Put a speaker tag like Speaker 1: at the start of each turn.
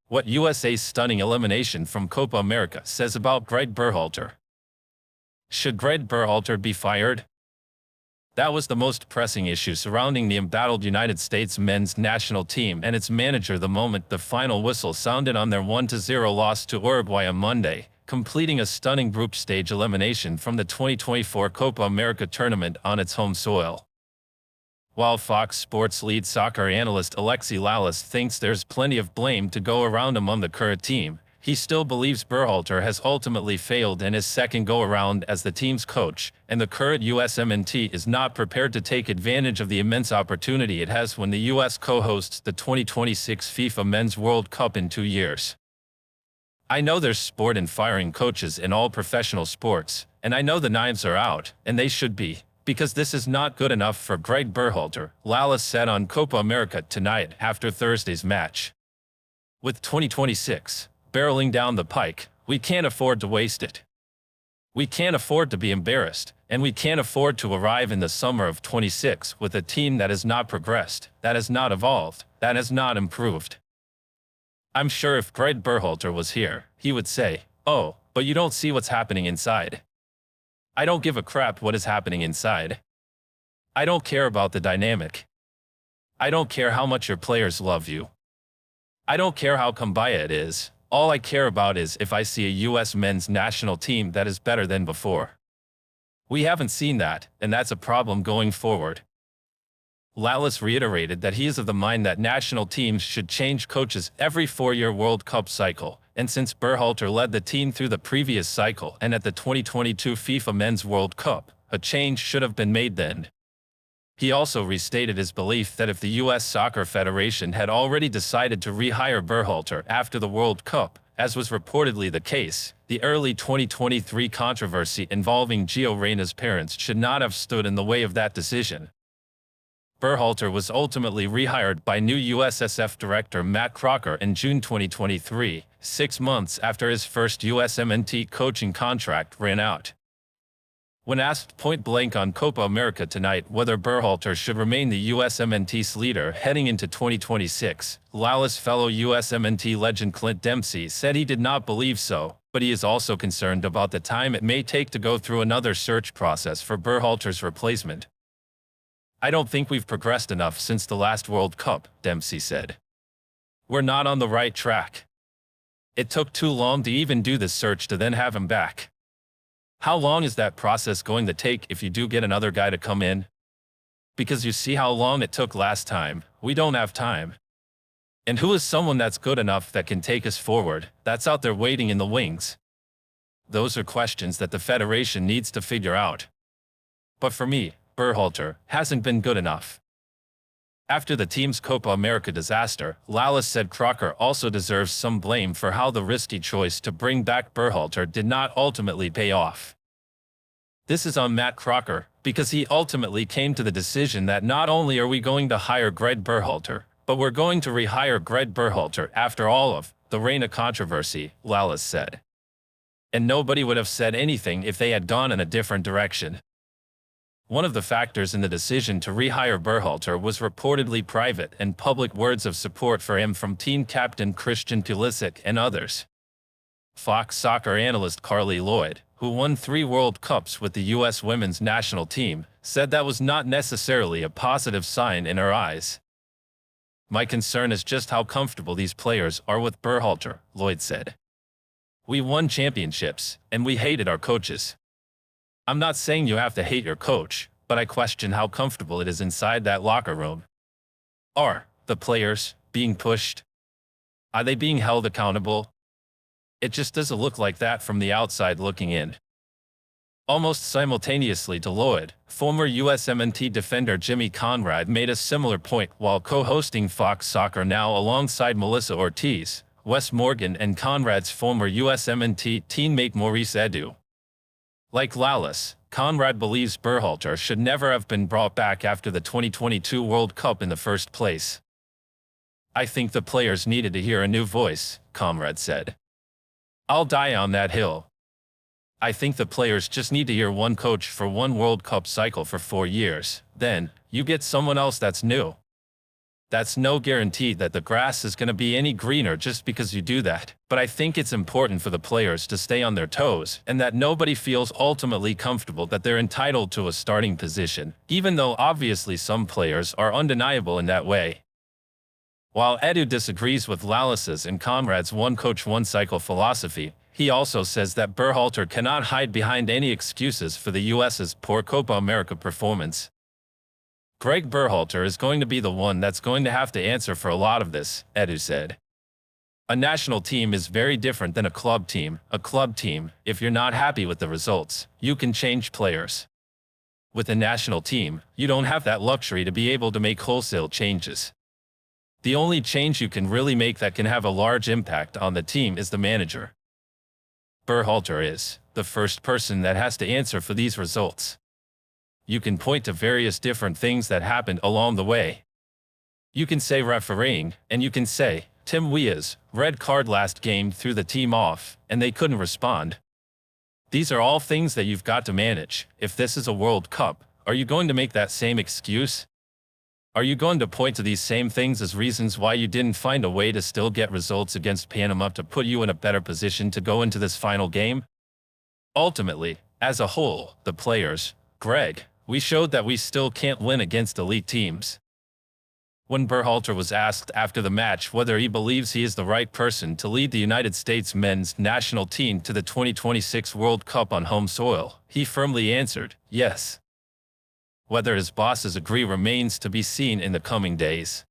Speaker 1: What USA's stunning elimination from Copa America says about Gregg Berhalter. Should Gregg Berhalter be fired? That was the most pressing issue surrounding the embattled United States men's national team and its manager the moment the final whistle sounded on their 1-0 loss to Uruguay on Monday, completing a stunning group stage elimination from the 2024 Copa America tournament on its home soil. While Fox Sports lead soccer analyst Alexi Lalas thinks there's plenty of blame to go around among the current team, he still believes Berhalter has ultimately failed in his second go-around as the team's coach, and the current USMNT is not prepared to take advantage of the immense opportunity it has when the US co-hosts the 2026 FIFA Men's World Cup in 2 years. I know there's sport in firing coaches in all professional sports, and I know the knives are out, and they should be, because this is not good enough for Gregg Berhalter, Lalas said on Copa America tonight after Thursday's match. With 2026 barreling down the pike, we can't afford to waste it. We can't afford to be embarrassed, and we can't afford to arrive in the summer of 26 with a team that has not progressed, that has not evolved, that has not improved. I'm sure if Gregg Berhalter was here, he would say, "Oh, but you don't see what's happening inside. I don't give a crap what is happening inside. I don't care about the dynamic. I don't care how much your players love you. I don't care how kumbaya it is. All I care about is if I see a US men's national team that is better than before. We haven't seen that, and that's a problem going forward." Lalas reiterated that he is of the mind that national teams should change coaches every 4-year World Cup cycle, and since Berhalter led the team through the previous cycle and at the 2022 FIFA Men's World Cup, a change should have been made then. He also restated his belief that if the U.S. Soccer Federation had already decided to rehire Berhalter after the World Cup, as was reportedly the case, the early 2023 controversy involving Gio Reyna's parents should not have stood in the way of that decision. Berhalter was ultimately rehired by new USSF director Matt Crocker in June 2023, 6 months after his first USMNT coaching contract ran out. When asked point-blank on Copa America tonight whether Berhalter should remain the USMNT's leader heading into 2026, Lalas' fellow USMNT legend Clint Dempsey said he did not believe so, but he is also concerned about the time it may take to go through another search process for Berhalter's replacement. "I don't think we've progressed enough since the last World Cup," Dempsey said. "We're not on the right track. It took too long to even do the search to then have him back. How long is that process going to take if you do get another guy to come in? Because you see how long it took last time, we don't have time. And who is someone that's good enough that can take us forward, that's out there waiting in the wings? Those are questions that the Federation needs to figure out. But for me, Berhalter hasn't been good enough." After the team's Copa America disaster, Lalas said Crocker also deserves some blame for how the risky choice to bring back Berhalter did not ultimately pay off. "This is on Matt Crocker, because he ultimately came to the decision that not only are we going to hire Gregg Berhalter, but we're going to rehire Gregg Berhalter after all of the Reyna controversy," Lalas said. "And nobody would have said anything if they had gone in a different direction." One of the factors in the decision to rehire Berhalter was reportedly private and public words of support for him from team captain Christian Pulisic and others. Fox soccer analyst Carly Lloyd, who won 3 World Cups with the U.S. women's national team, said that was not necessarily a positive sign in her eyes. "My concern is just how comfortable these players are with Berhalter," Lloyd said. "We won championships, and we hated our coaches. I'm not saying you have to hate your coach, but I question how comfortable it is inside that locker room. Are the players being pushed? Are they being held accountable? It just doesn't look like that from the outside looking in." Almost simultaneously to Lloyd, former USMNT defender Jimmy Conrad made a similar point while co-hosting Fox Soccer Now alongside Melissa Ortiz, Wes Morgan and Conrad's former USMNT teammate Maurice Edu. Like Lalas, Conrad believes Berhalter should never have been brought back after the 2022 World Cup in the first place. "I think the players needed to hear a new voice," Conrad said. "I'll die on that hill. I think the players just need to hear one coach for one World Cup cycle for 4 years, then you get someone else that's new. That's no guarantee that the grass is going to be any greener just because you do that. But I think it's important for the players to stay on their toes and that nobody feels ultimately comfortable that they're entitled to a starting position, even though obviously some players are undeniable in that way. While Edu disagrees with Lallis's and Conrad's one coach one cycle philosophy, he also says that Berhalter cannot hide behind any excuses for the US's poor Copa America performance. Gregg Berhalter is going to be the one that's going to have to answer for a lot of this, Edu said. A national team is very different than a club team. A club team, if you're not happy with the results, you can change players. With a national team, you don't have that luxury to be able to make wholesale changes. The only change you can really make that can have a large impact on the team is the manager. Berhalter is the first person that has to answer for these results. You can point to various different things that happened along the way. You can say refereeing, and you can say, Tim Weah's red card last game threw the team off, and they couldn't respond. These are all things that you've got to manage. If this is a World Cup, are you going to make that same excuse? Are you going to point to these same things as reasons why you didn't find a way to still get results against Panama to put you in a better position to go into this final game? Ultimately, as a whole, the players, Gregg, we showed that we still can't win against elite teams. When Berhalter was asked after the match whether he believes he is the right person to lead the United States men's national team to the 2026 World Cup on home soil, he firmly answered, yes. Whether his bosses agree remains to be seen in the coming days.